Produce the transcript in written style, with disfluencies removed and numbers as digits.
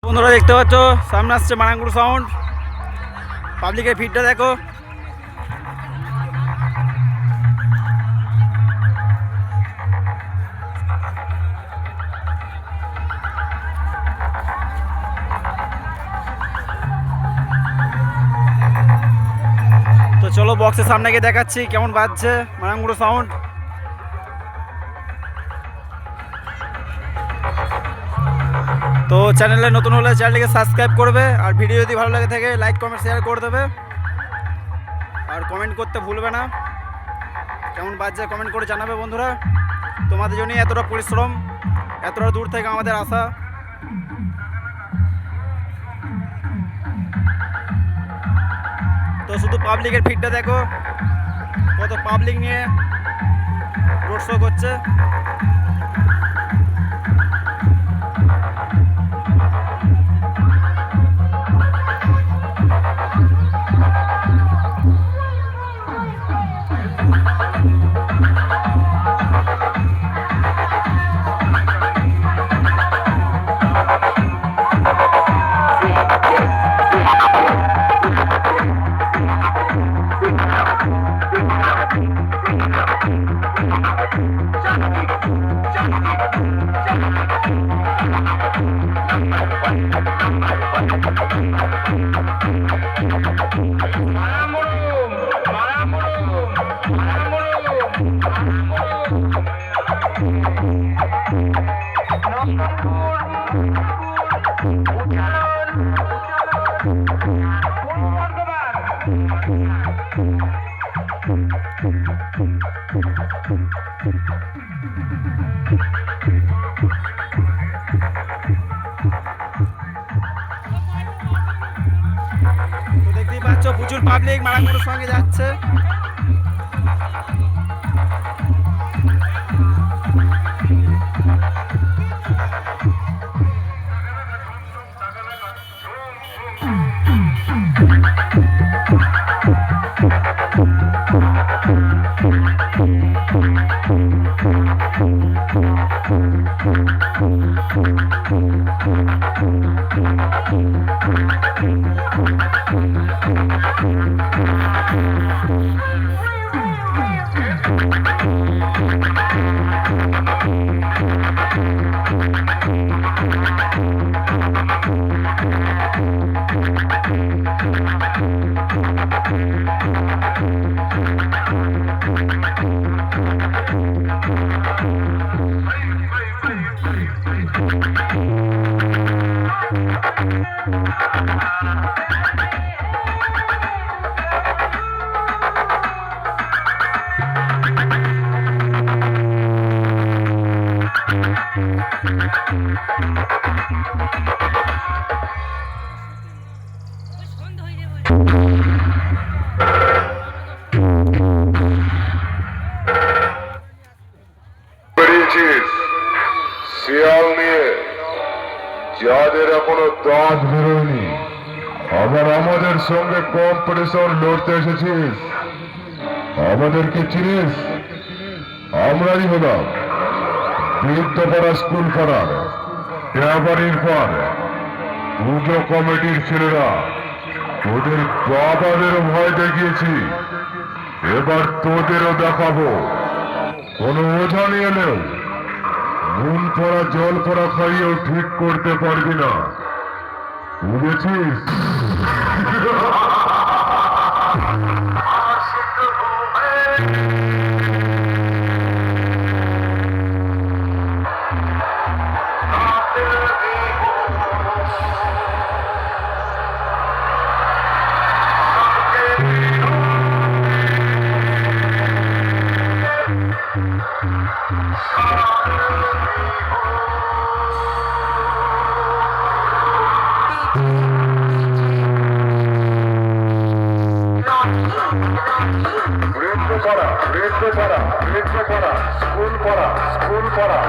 বন্ধুরা দেখতে পাচ্ছ সামনে আসছে মারাঙ্গুড় সাউন্ড। পাবলিকের ভিড়টা দেখো। তো চলো বক্সের সামনে গিয়ে দেখাচ্ছি কেমন বাজছে মারাঙ্গুড় সাউন্ড। তো চ্যানেলে নতুন হলে চ্যানেলটিকে সাবস্ক্রাইব করবে, আর ভিডিও যদি ভালো লাগে থাকে লাইক কমেন্ট শেয়ার করে দেবে, আর কমেন্ট করতে ভুলবে না। কেমন বাজছে কমেন্ট করে জানাবে বন্ধুরা। তোমাদের জন্যই এতটা পরিশ্রম, এতটা দূর থেকে আমাদের আসা। তো শুধু পাবলিকের ভিড়টা দেখো, কত পাবলিক নিয়ে রোড শো করছে। দেখতেই পাচ্ছ প্রচুর পাবলিক মারাঙ্গুড়ের সঙ্গে যাচ্ছে। শিয়াল নিয়ে যাদের এখনো দাঁত বেরোয়নি, আবার আমাদের সঙ্গে কম্পিটিশন লড়তে এসেছিস। আমাদেরকে চিনিস? আমরাই হলাম বৃদ্ধপাড়া স্কুল পাড়ার ট্যাবারির পার পুজো কমিটির ছেলেরা। তোদের বাবাদেরও ভয় দেখিয়েছি, এবার তোদেরও দেখাবো। কোনো ওঝা নিয়ে এলেও নুন পড়া জল পড়া খাইয়েও ঠিক করতে পারবি না, বুঝেছিস? স্কুল পড়া